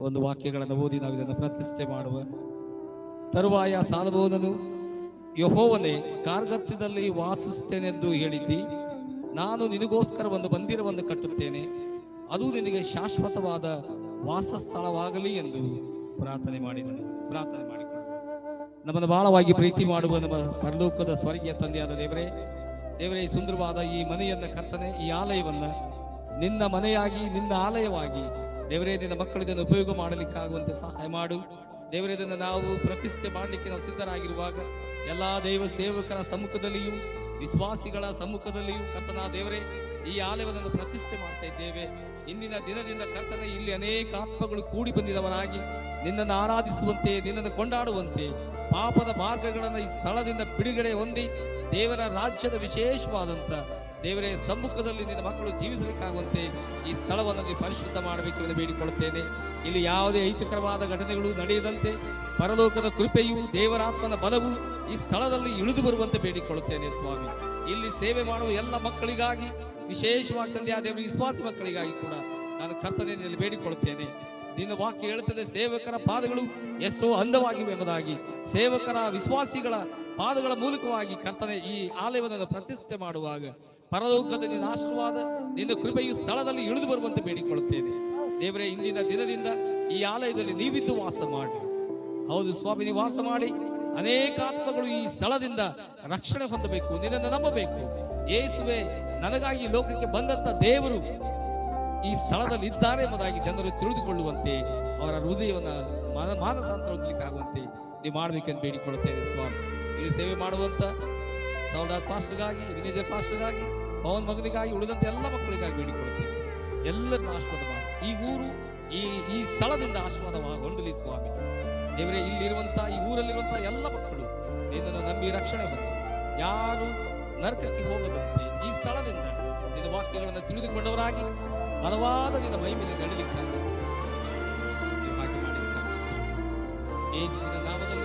ಒಂದು ವಾಕ್ಯಗಳನ್ನು ಓದಿ ನಾವು ಇದನ್ನು ಪ್ರತಿಷ್ಠೆ ಮಾಡುವ. ತರುವಾಯ ಸಾಲಮೋನನು, ಯೆಹೋವನೇ, ಕಾರ್ಗತ್ಯದಲ್ಲಿ ವಾಸಿಸುತ್ತೇನೆಂದು ಹೇಳಿದ್ದಿ. ನಾನು ನಿನಗೋಸ್ಕರ ಒಂದು ಮಂದಿರವನ್ನು ಕಟ್ಟುತ್ತೇನೆ, ಅದು ನಿನಗೆ ಶಾಶ್ವತವಾದ ವಾಸಸ್ಥಳವಾಗಲಿ ಎಂದು ಪ್ರಾರ್ಥನೆ ಮಾಡಿದನು. ಪ್ರಾರ್ಥನೆ ಮಾಡಿಕೊಂಡು ನಮ್ಮನ್ನು ಬಹಳವಾಗಿ ಪ್ರೀತಿ ಮಾಡುವ ನಮ್ಮ ಪರಲೋಕದ ಸ್ವರ್ಗೀಯ ತಂದೆಯಾದ ದೇವರೇ, ದೇವರೇ, ಸುಂದರವಾದ ಈ ಮನೆಯನ್ನ ಕರ್ತನೆ, ಈ ಆಲಯವನ್ನ ನಿನ್ನ ಮನೆಯಾಗಿ, ನಿನ್ನ ಆಲಯವಾಗಿ ದೇವರೇ, ನಿನ್ನ ಮಕ್ಕಳಿದನ್ನು ಉಪಯೋಗ ಮಾಡಲಿಕ್ಕಾಗುವಂತೆ ಸಹಾಯ ಮಾಡು. ದೇವರೇ, ಇದನ್ನು ನಾವು ಪ್ರತಿಷ್ಠೆ ಮಾಡಲಿಕ್ಕೆ ನಾವು ಸಿದ್ಧರಾಗಿರುವಾಗ ಎಲ್ಲಾ ದೈವ ಸೇವಕರ ಸಮ್ಮುಖದಲ್ಲಿಯೂ ವಿಶ್ವಾಸಿಗಳ ಸಮ್ಮುಖದಲ್ಲಿಯೂ ಕರ್ತನ ದೇವರೇ, ಈ ಆಲಯವನ್ನು ಪ್ರತಿಷ್ಠೆ ಮಾಡ್ತಾ ಇದ್ದೇವೆ. ಇಂದಿನ ದಿನದಿಂದ ಕರ್ತನೆ, ಇಲ್ಲಿ ಅನೇಕ ಆತ್ಮಗಳು ಕೂಡಿ ಬಂದಿದವರಾಗಿ ನಿನ್ನನ್ನು ಆರಾಧಿಸುವಂತೆ, ನಿನ್ನನ್ನು ಕೊಂಡಾಡುವಂತೆ, ಪಾಪದ ಮಾರ್ಗಗಳನ್ನು ಈ ಸ್ಥಳದಿಂದ ಬಿಡುಗಡೆ ಹೊಂದಿ ದೇವರ ರಾಜ್ಯದ ವಿಶೇಷವಾದಂತ ದೇವರೇ ಸಮ್ಮುಖದಲ್ಲಿ ನಿನ್ನ ಮಕ್ಕಳು ಜೀವಿಸಲಿಕ್ಕಾಗುವಂತೆ ಈ ಸ್ಥಳವನ್ನು ಪರಿಶುದ್ಧ ಮಾಡಬೇಕೆಂದು ಬೇಡಿಕೊಳ್ಳುತ್ತೇನೆ. ಇಲ್ಲಿ ಯಾವುದೇ ಅಹಿತಕರವಾದ ಘಟನೆಗಳು ನಡೆಯದಂತೆ ಪರಲೋಕದ ಕೃಪೆಯು, ದೇವರಾತ್ಮನ ಬಲವು ಈ ಸ್ಥಳದಲ್ಲಿ ಇಳಿದು ಬರುವಂತೆ ಬೇಡಿಕೊಳ್ಳುತ್ತೇನೆ ಸ್ವಾಮಿ. ಇಲ್ಲಿ ಸೇವೆ ಮಾಡುವ ಎಲ್ಲ ಮಕ್ಕಳಿಗಾಗಿ, ವಿಶೇಷವಾಗಿ ತಂದೆ ಆ ದೇವರ ವಿಶ್ವಾಸ ಮಕ್ಕಳಿಗಾಗಿ ಕೂಡ ನಾನು ಕರ್ತನೆಯಲ್ಲಿ ಬೇಡಿಕೊಳ್ಳುತ್ತೇನೆ. ನಿನ್ನ ವಾಕ್ಯ ಹೇಳುತ್ತದೆ, ಸೇವಕರ ಪಾದಗಳು ಎಷ್ಟೋ ಅಂದವಾಗಿವೆ ಎಂಬುದಾಗಿ. ಸೇವಕರ ವಿಶ್ವಾಸಿಗಳ ಪಾದಗಳ ಮೂಲಕವಾಗಿ ಕರ್ತನೆ ಈ ಆಲಯವನ್ನು ಪ್ರತಿಷ್ಠೆ ಮಾಡುವಾಗ ಪರಲೋಕದ ನಿನ್ನ ಆಶೀರ್ವಾದ, ನಿನ್ನ ಕೃಪೆಯು ಸ್ಥಳದಲ್ಲಿ ಇಳಿದು ಬರುವಂತೆ ಬೇಡಿಕೊಳ್ಳುತ್ತೇನೆ. ದೇವರೇ, ಇಂದಿನ ದಿನದಿಂದ ಈ ಆಲಯದಲ್ಲಿ ನೀವಿದ್ದು ವಾಸ ಮಾಡಿ. ಹೌದು ಸ್ವಾಮಿ, ನೀವು ವಾಸ ಮಾಡಿ ಅನೇಕ ಆತ್ಮಗಳು ಈ ಸ್ಥಳದಿಂದ ರಕ್ಷಣೆ ಹೊಂದಬೇಕು, ನಿನ್ನನ್ನು ನಂಬಬೇಕು. ಯೇಸುವೆ, ನನಗಾಗಿ ಲೋಕಕ್ಕೆ ಬಂದಂತ ದೇವರು ಈ ಸ್ಥಳದಲ್ಲಿ ಇದ್ದಾರೆ ಎಂಬುದಾಗಿ ಜನರು ತಿಳಿದುಕೊಳ್ಳುವಂತೆ, ಅವರ ಹೃದಯವನ್ನು ಮಾನಸಾಂತರವಾಗಲಿಕ್ಕಾಗುವಂತೆ ನೀವು ಮಾಡಬೇಕೆಂದು ಬೇಡಿಕೊಳ್ಳುತ್ತೇನೆ ಸ್ವಾಮಿ. ಇಲ್ಲಿ ಸೇವೆ ಮಾಡುವಂತ ಸೌಡಾಸ್ ಪಾಸ್ಟರ್ಗಾಗಿ, ವಿನೇಜರ್ ಪಾಸ್ಟರ್ಗಾಗಿ, ಪವನ್ ಮಗನಿಗಾಗಿ, ಉಳಿದಂತೆ ಎಲ್ಲ ಮಕ್ಕಳಿಗಾಗಿ ಬೇಡಿಕೊಳ್ಳುತ್ತೇನೆ. ಎಲ್ಲರನ್ನ ಆಶೀರ್ವಾದ ಮಾಡಿ. ಈ ಊರು ಈ ಸ್ಥಳದಿಂದ ಆಶೀರ್ವಾದಗೊಂಡಲಿ ಸ್ವಾಮಿ. ದೇವರೇ, ಇಲ್ಲಿರುವಂತಹ ಈ ಊರಲ್ಲಿರುವಂತಹ ಎಲ್ಲ ಮಕ್ಕಳು ನಿನ್ನನ್ನು ನಂಬಿ ರಕ್ಷಣೆ ಹೊಂದಿ ಯಾರು ನರಕಕ್ಕೆ ಹೋಗದಂತೆ ಈ ಸ್ಥಳದಿಂದ ನಿನ್ನ ವಾಕ್ಯಗಳನ್ನು ತಿಳಿದುಕೊಂಡವರಾಗಿ ಬಲವಾದ ನಿನ್ನ ಮಹಿಮೆಯಲ್ಲಿ ನಡೀಲಿಕ್ಕಾಗಿ ಹಾಗೆ ಮಾಡಿ ಯೇಸುವಿನ ನಾಮದಲ್ಲಿ